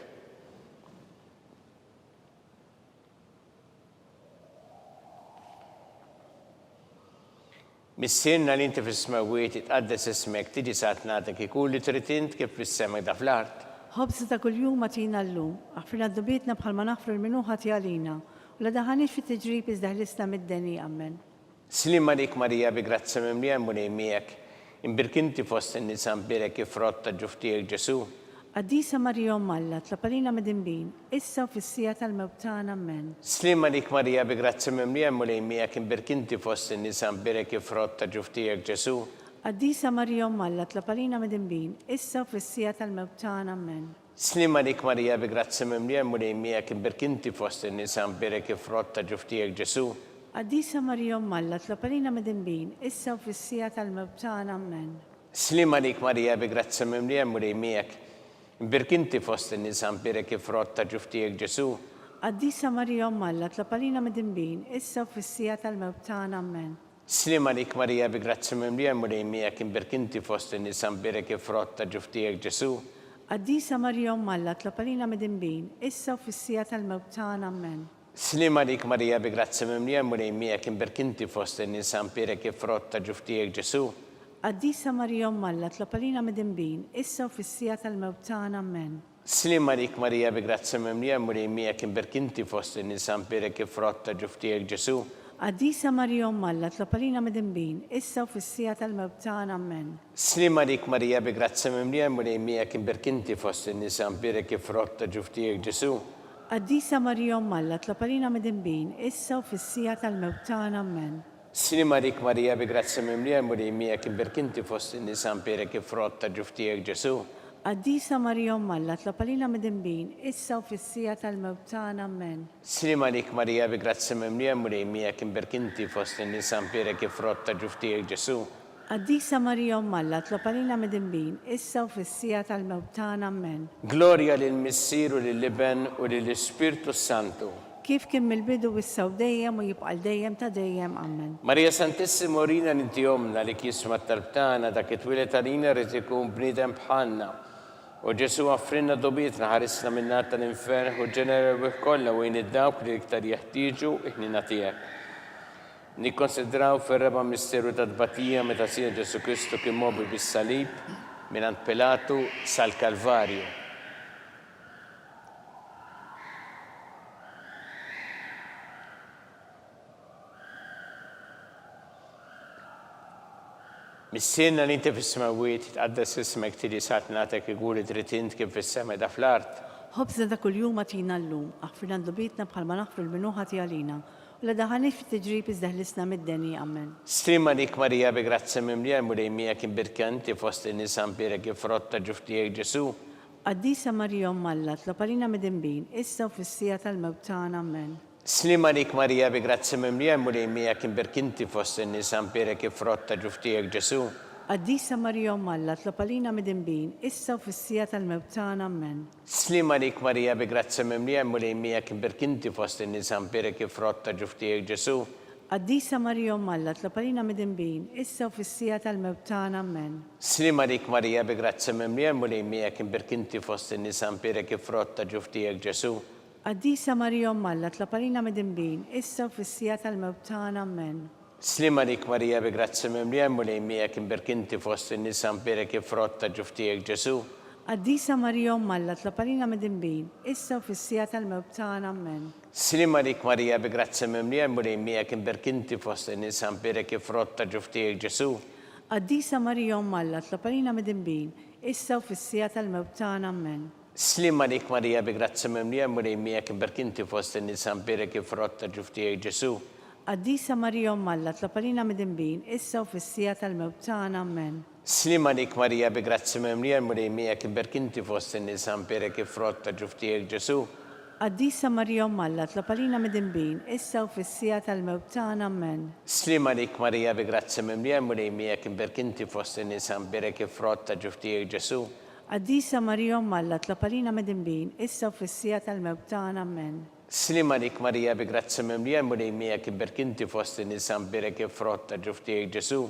Missierna li inti fis-smawiet itqaddes ismek tiġi saat nagħtek ikun li trid int kif fis-semek da fl-art. Ħobża ta' kuljum atina llum, aħfirna d-dubietna bħalma naħfru l-minuħa għalina, u la daħanix fit-tiġrib iżdaħlisna mid-deni, amen. Slima dik Marija bi grazzi mimlija mulej miegħek, imbirkinti fost in-nisa mberek frott ta' ġuftijek Ġesu. Qaddisa Marija Alla, tlapalina mid-dinbin, issa u fissija tal-mewt tagħna, amen. Slima dik Marija bi grazzi mimlija mulej miegħek imbirkinti fost in-nisa mberek frott ta' ġuftijek Ġesu. Qaddisa Marija Alla, tlapalina mid-dinbin, issa u fissija tal-mewt tagħna, amen. Slima dik Marija bi grazzi mimlija mulej miegħek imbirkinti fost in-nisa mberek frott ta' ġuftijek Ġesu. Qaddisa Marija Alla, tlapalina mid-dinbin, issa u fissija tal-mewt tagħna, amen. Slima dik Marija bi grazzi mimlija mulej miegħek imbirkinti fost in-nisa mberek frott ta' ġuftijek Ġesu. Qaddisa Marija Alla, tlapalina mid-dinbin, issa u fissija tal-mewt tagħna, amen. Slima dik Marija bi grazzi mimlija mulej miegħek imbirkinti fost in-nisa mberek frott ta' ġuftijek Ġesu. Qaddisa Marija Alla, tlapalina mid-dinbin, issa u fissija tal-mewt tagħna, amen. Slima dik Marija bi grazzi mimlija mulej miegħek imbirkinti fost in-nisa mberek frott ta' ġuftijek Ġesu. Qaddisa Marija Alla, tlapalina mid-dinbin, issa u fissija tal-mewt tagħna, amen. Slima dik Marija bi grazzi mimlija mulej miegħek imbirkinti fost in-nisa mberek frott ta' ġuftijek Ġesu. Qaddisa Marija Alla, tlapalina mid-dinbin, issa u fissija tal-mewt tagħna, amen. Slima dik Marija bi grazzi mimlija mulej miegħek imbirkinti fost in-nisa mberek frott ta' ġuftijek Ġesu. Qaddisa Marija Alla, tlapalina mid-dinbin, issa u fissija tal-mewt tagħna, amen. Slima dik Marija bi grazzi mimlija mulej miegħek imbirkinti fost in-nisa mberek frott ta' ġuftijek Ġesu. Qaddisa Marija Alla, tlapalina mid-dinbin, issa u fissija tal-mewt tagħna, amen. Slima dik Marija bi grazzi mimlija mulej miegħek imbirkinti fost in-nisa mberek frott ta' ġuftijek Ġesu. Qaddisa Marija Alla, tlapalina mid-dinbin, issa u fissija tal-mewt tagħna, amen. Gloria lill-Missier u lill-Iben u lill-Ispirtu Santu. Kif kien mill-bidu issa u dejjem u jibqal dejjem ta' dejjem, amen. Marija Santissima urina l-inti omna li kisma tal-btana dak it-twilet għalina rrid ikun bniedem bħalna. U Ġesu offrinna dubitna ħarisna minna tal-infern u ġenera kollha wejn id-dawk li iktar jeħtieġu ħnina tiegħek. Nikkonsidraw fir-reba' misteru ta' tbatija meta Sina Ġesu Kristu kien mobi bis-salib mingħand Pilatu sal-Kalvarju. Missierna li inti fis-smawiet tqaddes ismek tiġi saat nagħtek igur li trid int kif fis-sema da fl-art. Ħobża ta' kuljum atina llum, aħfirna d-dubietna bħalma naħfru l-minuħa għalina, u la daħanix fit-tiġrib iżdaħlisna mid-deni, amen. Slima dik Marija bi grazzi mimlija mulej miegħek imbirkinti fost in-nisa mberek frott ta' ġuftijek Ġesu. Qaddisa Marija Alla, tlapalina mid-dinbin, issa u fissija tal-mewt tagħna, amen. Slima dik Marija bi grazzi mimlija mulej miegħek imbirkinti fost in-nisa mberek frott ta' ġuftijek Ġesu. Qaddisa Marija Alla, tlapalina mid-dinbin, issa u fissija tal-mewt tagħna, amen. Slima dik Marija bi grazzi mimlija mulej miegħek imbirkinti fost in-nisa mberek frott ta' ġuftijek Ġesu. Qaddisa Marija Alla, tlapalina mid-dinbin, issa u fis-sija tal-mewt tagħna, amen. Slima dik Marija bi grazzi mimlija mulej miegħek imbirkinti fost in-nisa mpirek ifrotta ġuftijek Ġesu. Qaddisa Marija Alla, tlapalina mid-dinbin, issa u fis-sija tal-mewt tagħna, amen. Slima dik Marija bi grazzi mimlija mulej miegħek imbirkinti fost in-nisa mpirek ifrotta ġuftijek Ġesu. Qaddisa Marija Alla, tlapalina mid-dinbin, issa u fis-sija tal-mewt tagħna, amen. Slima dik Marija bi grazzi mimlija mulej miegħek imbirkinti fost in-nisa mpirek ifrotta ġuftijek Ġesu. Qaddisa Marija Alla, tlapalina mid-dinbin, issa u fis-sija tal-mewt tagħna, amen. Slima dik Marija bi grazzi mimlija mulej miegħek imbirkinti fost in-nisa mpirek ifrotta ġuftijek Ġesu. Qaddisa Marija Alla, tlapalina mid-dinbin, issa u fis-sija tal-mewt tagħna, amen. Slima dik Marija bi grazzi mimlija mulej miegħek imbirkinti fost in-nisa mpirek ifrotta ġuftijek Ġesu. Qaddisa Marija Alla, tlapalina mid-dinbin, issa u fis-sija tal-mewt tagħna, amen. Slima dik Marija bi grazzi mimlija mulej miegħek imbirkinti fost in-nisa mpirek ifrotta ġuftijek Ġesu. Qaddisa Marija Alla, tlapalina mid-dinbin, issa u fis-sija tal-mewt tagħna, amen. Slima dik Marija bi grazzi mimlija mulej miegħek imbirkinti fost in-nisa mpirek ifrotta ġuftijek Ġesu.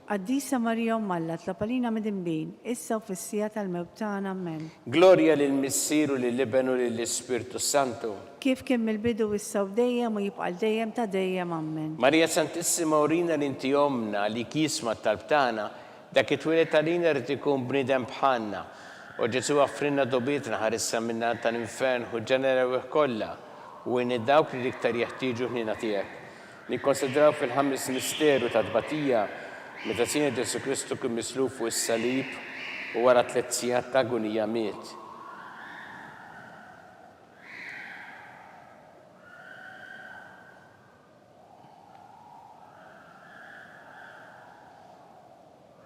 Qaddisa Marija Alla, tlapalina mid-dinbin, issa u fis-sija tal-mewt tagħna, amen. Glorja lill-Missier u lill-Iben u lill-Ispirtu Santu. Kif kien mill-bidu issa u dejjem u jibqa' dejjem ta' dejjem, amen. Marija Santissima urina li inti omna li kisma tal-btana dak it-twilet għalina rrid ikun bniedem bħalna. U Ġesu għaffrinna dobietna ħarissa minna tal-infern u ġenera kollha u dawk li iktar jeħtieġu ħnina tiegħek. Nikkonsidraw fil-ħames misteru ta' tbatija meta Sina Ġesu Kristu kien misluf fuq is-salib u wara 3 sigħat ta' agonija miet.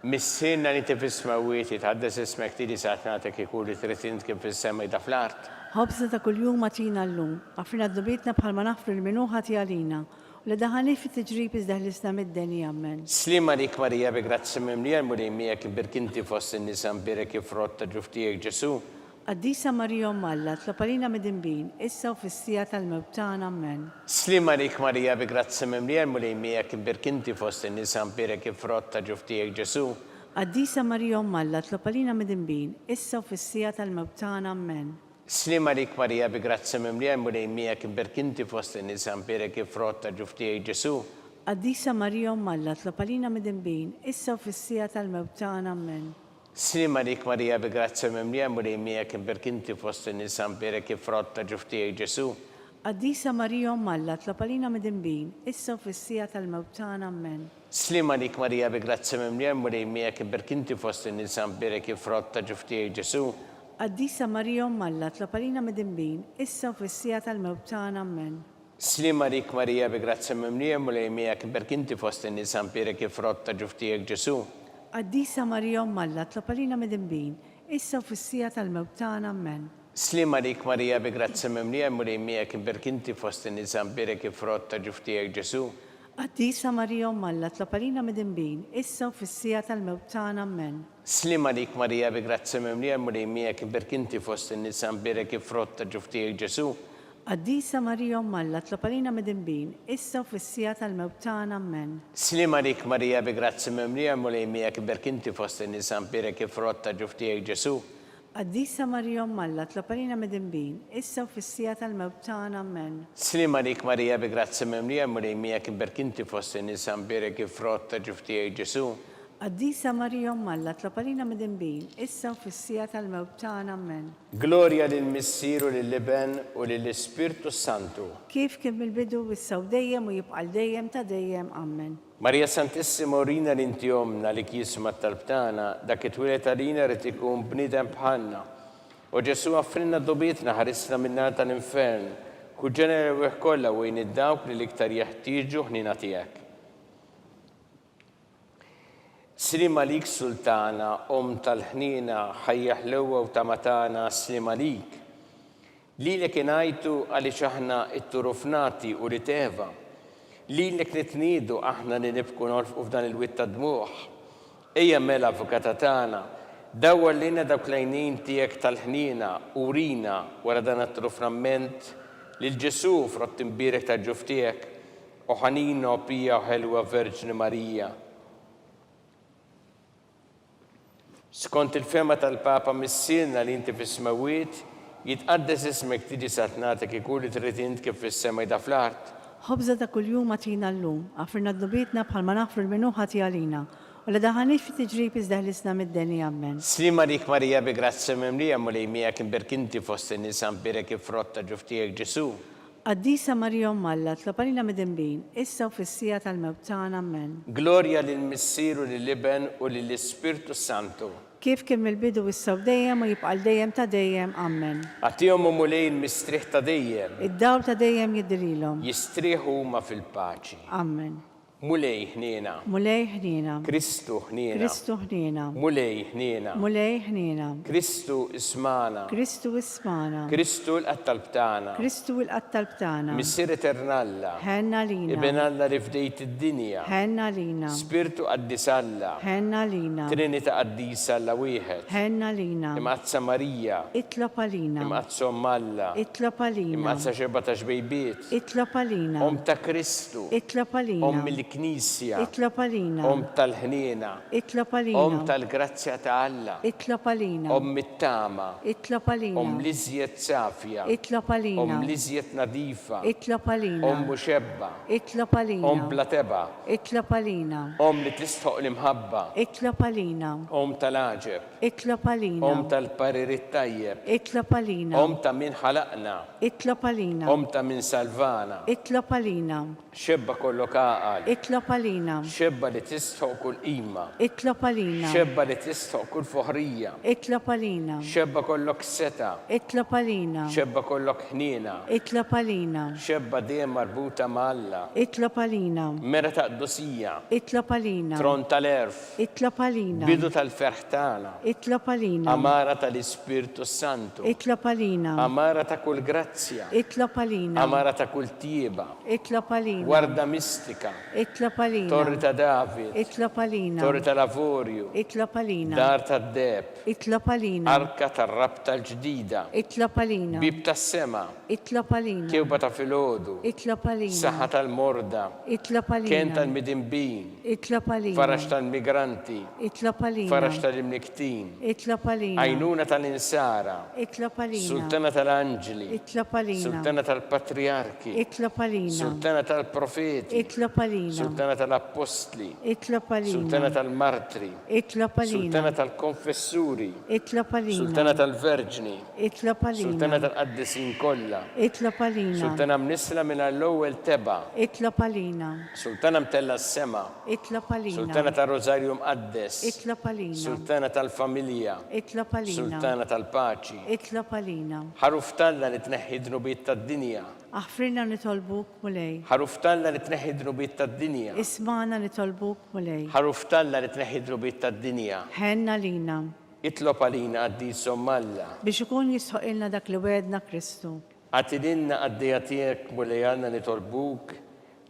Missinna li tifisma wieti tħaddes ismek tili saħtnatek ikun li trid kif fis-sema jda fl-art. Ħobża ta' kuljum atina llum, għafrina d-dobietna bħalma nafru l-minuħa tiegħalina. U li daħani fit-tiġrib iżda ħlisna mid-deni, amen. Slima dik Marija bi grazzi mimlija mulej miegħek imbirkinti fost in-nisa mpirek ifrotta ġuftijek Ġesu. Qaddisa Marija Alla, tlapalina mid-dinbin, issa u fis-sija tal-mewt tagħna, amen. Slima dik Marija bi grazzi mimlija mulej miegħek imbirkinti fost in-nisa mpirek ifrotta ġuftijek Ġesu. Qaddisa Marija Alla, tlapalina mid-dinbin, issa u fis-sija tal-mewt tagħna, amen. Slima dik Marija bi grazzi mimlija mulej miegħek imbirkinti fost in-nisa mpirek ifrotta ġuftijek Ġesu. Qaddisa Marija Alla, tlapalina mid-dinbin, issa u fis-sija tal-mewt tagħna, amen. Slima dik Marija bi grazzi mimlija mulej miegħek imbirkinti fost in-nisa mpirek ifrotta ġuftijek Ġesu. Qaddisa Marija Alla, tlapalina mid-dinbin, issa u fis-sija tal-mewt tagħna, amen. Slima dik Marija bi grazzi mimlija mulej miegħek imbirkinti fost in-nisa mpirek ifrotta ġuftijek Ġesu. Qaddisa Marija Alla, tlapalina mid-dinbin, issa u fis-sija tal-mewt tagħna, amen. Slima dik Marija bi grazzi mimlija mulej miegħek imbirkinti fost in-nisa mpirek ifrotta ġuftijek Ġesu. Qaddisa Marija Alla, tlapalina mid-dinbin, issa u fis-sija tal-mewt tagħna, amen. Slima dik Marija bi grazzi mimlija mulej miegħek imbirkinti fost in-nisa mpirek ifrotta ġuftijek Ġesu. Qaddisa Marija Alla, tlapalina mid-dinbin, issa u fis-sija tal-mewt tagħna, amen. Slima dik Marija bi grazzi mimlija mulej miegħek imbirkinti fost in-nisa mpirek ifrotta ġuftijek Ġesu. Qaddisa Marija Alla, tlapalina mid-dinbin, issa u fis-sija tal-mewt tagħna, amen. Slima dik Marija bi grazzi mimlija mulej miegħek imbirkinti fost in-nisa mpirek ifrotta ġuftijek Ġesu. Qaddisa Marija Alla, tlapalina mid-dinbin, issa u fis-sija tal-mewt tagħna, amen. Slima dik Marija bi grazzi mimlija mulej miegħek imbirkinti fost in-nisa mpirek ifrotta ġuftijek Ġesu. Qaddisa Marija Alla, tlapalina mid-dinbin, issa u fis-sija tal-mewt tagħna, amen. Glorja lill-Missier u lill-Iben u lill-Ispirtu Santu. Kif kien mill-bidu issa u dejjem u jibqa' dejjem ta' dejjem, amen. Marija Santissima urina li inti omna li kisma tal-btana dak it-twilet għalina rrid ikun bniedem bħalna. U Ġesu għaffrinna dobietna ħarisna minna tal-infern ku ġenera kollha u dawk li iktar jeħtieġu ħnina tiegħek. Slima lik Sultana, tal-ħnina, ħajja ħlewwa u tamatana, slima lik. Lilek ingħajtu għaliex aħna itturufnati u riteva. Lilek nitniedu aħna li nibku norfqu f'dan il-witta dmuħ. Ejja mela avukata tagħna, dawwar lina dawk l-għajnejn tiegħek tal-ħnina urina wara dan it-trufnament lil Ġesu frott imbierek ta' ġuftijek u ħanina u pija u ħelwa Verġni Marija. Skont il-fema tal-Papa missierna li inti fis-smawiet, jitqaddes ismek tiġi satnatek ikun li trid int kif fis-sema jda fl-art. ħobża ta' kuljum għatina llum, għafirna d-dubietna bħalma naħfru l-minuħa tiegħalina, u la daħanix fi tiġrib iżdaħlisna mid-deni ammen. Slima dik Marija bi grazzi mimlija mulej miegħek imberkinti fost in-nisa mbirek ifrotta ġuftijek Ġesu. Qaddisa Marija Alla, tlabalina mid-imbin, issa u fissija tal-mewt tagħna ammen. Gloria lill-Missieru lill-Iben u lill-Ispirtu Santu. Kif kien mill-bidu issa u dejjem u jibqal dejjem ta' dejjem ammen. Għatihom u mulej mistriħ ta' dejjem. Id-dawl ta' dejjem jidrilhom. Jistrieħu huma fil-paċi. Ammen. Mulej ħniena. Mulej ħnina. Kristu ħniena. Kristu ħnina. Mulej ħniena. Mulej ħnina. Kristu ismana. Kristu ismana. Kristu l-qattal btana. Kristu l-qattal btana. Missier eternalla. Ħenna lina. Ibn Alla li fdejt id-dinja. Ħenna lina. Spiritu qaddisalla. Ħenna lina. Trinita qaddisalla wieħed. Ħenna lina. Imqazza Marija. Itlob għalina. Imqazza Ommalla. Itlob għalina. Imqazza xeba ta' xbejbiet. Itlob għalina. Om ta' Kristu. Itlob għalina. Om mill-Knisja. Itlob għalina. Om tal-ħniena. Itlob għalina. Om tal-grazzja ta' Alla. Itlob għalina. Om mit-tama. Itlob għalina. Om liżjed safja. Itlob għalina. Om liżjed nadifa. Itlob għalina. Om muxebba. Itlob għalina. Om blateba. Itlob għalina. Om li tistħoq l-imħabba. Itlob għalina. Om tal-aġeb. Itlob għalina. Om tal-parir it-tajjeb. Itlob għalina. Om ta' min ħalaqna. Itlob għalina. Om ta' min salvana. Itlob għalina. Xebba kollok aqal. Itlob għalina. Xebba li tistħoq kull qima. Itlob għalina. Xebba li tistħoq kull foħrija. Itlob għalina. Xebba kollok seta. Itlob għalina. Xebba kollok ħniena. Itlob għalina. Xebba dejjem marbuta ma' Alla. Itlob għalina. Mera ta' qdusija. Itlob għalina. Tron tal-erf. Itlob għalina. Bidu tal-ferħ tagħna. Itlob għalina. Amara tal-Ispirtu Santu. Itlob għalina. Amara ta' kull grazzja. Itlob għalina. Amara ta' kull tieba. Itlob għalina. Warda mistika. Itlob għalina. Torri ta' David. Itlob għalina. Torri ta' Lavorju. Itlob għalina. Dar ta' Deb. Itlob għalina. Arka tar-rab tal-ġdida. Itlob għalina. Bib tas-sema. Itlob għalina. Kewba ta' filgħodu. Itlob għalina. Saħħa tal-morda. Itlob għalina. Ken tal-midimbin. Itlob għalina. Farax tal-migranti. Itlob għalina. Farax tal-imniktin. Itlob għalina. Għajnuna tal-insara. Itlob għalina. Sultana tal-anġli. Itlob għalina. Sultana tal-patriarki. Itlob għalina. Sultana tal-profeti. Itlob għalina. Sultana tal-apostli. Itlob għalina. Sultana tal-martri. Itlob għalina. Sultana tal-konfessuri. Itlob għalina. Sultana tal-verġni. Itlob għalina. Sultana tal-qaddisin kollha. Itlob għalina. Sultana mnisla minn l-ewwel teba. Itlob għalina. Sultana mtella s-sema. Itlob għalina. Sultana tal-Rożarju mqaddes. Itlob għalina. Sultana tal-familja. Itlob għalina. Sultana tal-paċi. Itlob għalina. Ħaruf talla li tneħħi dnubiet tad-dinja. Aħfrinna nitolbuk mulej. Ħaruf talla li tneħħi dnubiet tad-dinja. Ismana nitolbuk mulej. Ħaruf talla li tneħħi dnubiet tad-dinja. Ħenna lina. Itlob għalina għaddisom Alla. Biex ikun jisħoqilna dak li wedna Kristu. Għatidinna għaddija tiegħek mulej għandna nitolbuk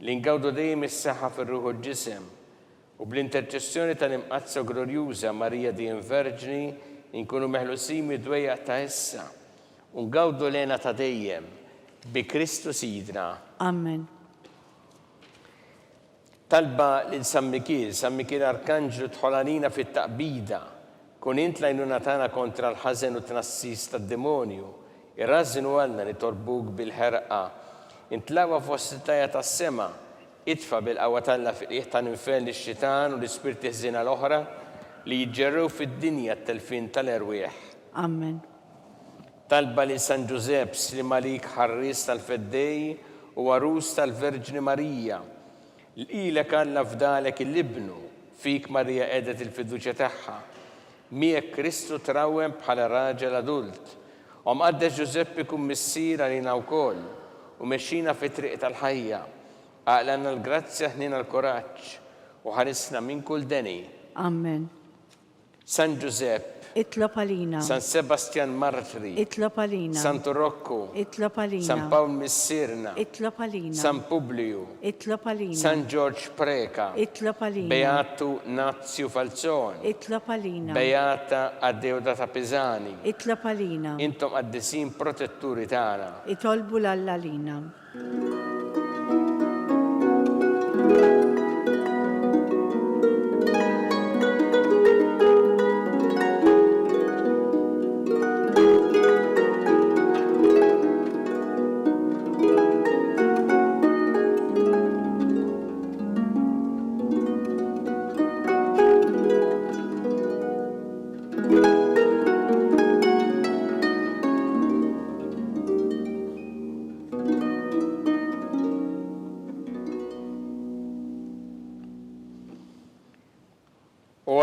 li ngawdu dejjem is-saħħa fir-ruħu ġisem u bl-interċessjoni tal-imqazza glorjuża Marija din Verġni nkunu meħlusin mid-dwejjaq ta' issa u ngawdu lena ta' dejjem bi Kristu Sidna. Amen. Talba lil San Mikil Arkanġlu tħolanina fit-taqbida, kun int lajnuna tagħna kontra l-ħażen u tnassis tad-demonju, irrażinu għalna nitolbuk bil-ħerqa, intlawa fost it-tajja tas-sema, itfa bil-qawwa talla fil-qiegħ ta' ninfel ix-xitan u l-ispirti ħżiena l-oħra li jiġġerrew fid-dinja t-telfin tal-erwieħ. Amen. Talba li San Giuseppe Slimalik ħarris tal-feddej u għarus tal-Verġni Marija. L-ilek Alla fdalek il-libnu, fik Marija edet il-fiduċja tagħha. Miegħek Kristu trawem bħala raġel adult. Għaddex Giuseppe kun missier għalina wkoll u mexxina fi triq tal-ħajja. Għaqlanna l-grazzja ħnina l-koraġġ u ħarisna minn kull deni. Amen. San Giuseppe, Itlob għalina. San Sebastian Martri, Itlob għalina. Santo Rocco, Itlob għalina. San Paul Missirna, Itlob għalina. San Publiu, Itlob għalina. San George Preka, Itlob għalina. Beatu Nazio Falzon, Itlob għalina. Beata Addeuda Pisani. Itlob għalina. Intom għaddisin protetturi tagħna. Itolbu l-Alla lina.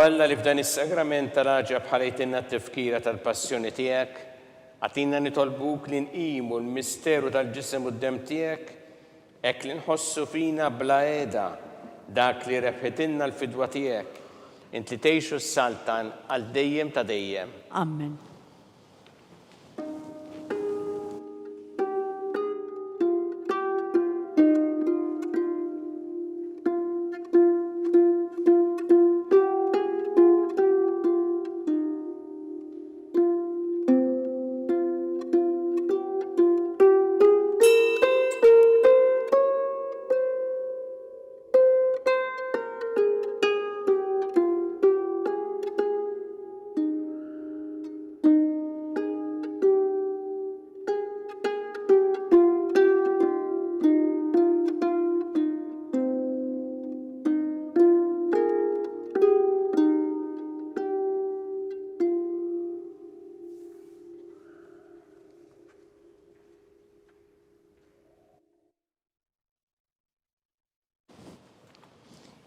Alla li f'dan is-sagrament tal-aġab ħalejtinna t-tifkira tal-passjoni tiegħek, għatina nitolbuk li nqimu l-misteru tal-ġisem u d-dem tiegħek, hekk li nħossu fina bla qiegħda dak li rebħitilna l-fidwa tiegħek, inti tgħixu s-saltan għal dejjem ta' dejjem. Amen.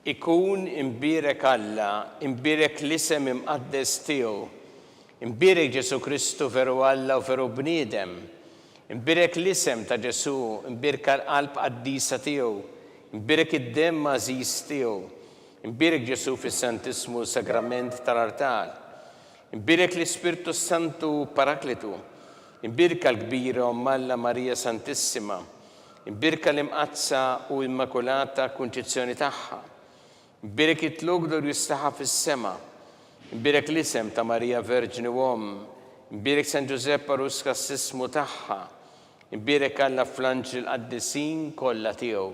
Ikun imbirek Alla, imbirek l-isem imqaddes tiegħu, imbirek Ġesu Kristu veru Alla u veru bniedem, imbirek l-isem ta' Ġesu, imbirka l-qalb qaddisa tiegħu, imbirek id-dem mażis tiegħu, imbirek Ġesu fis-Santismu sagrament tal-artal, imbirek l-Ispirtu Santu Paraklitu, imbirka l-kbira Alla Marija Santissima, imbirka l-imqazza u immakulata kunċizzjoni tagħha. Imbirek it-tlug jistaħa fis-sema, imbirek l-isem ta' Marija Verġni Uomm, imbirek San Giuseppe Ruska s-sismu tagħha, imbirek Alla fl-anġel qaddisin kollha tiegħu.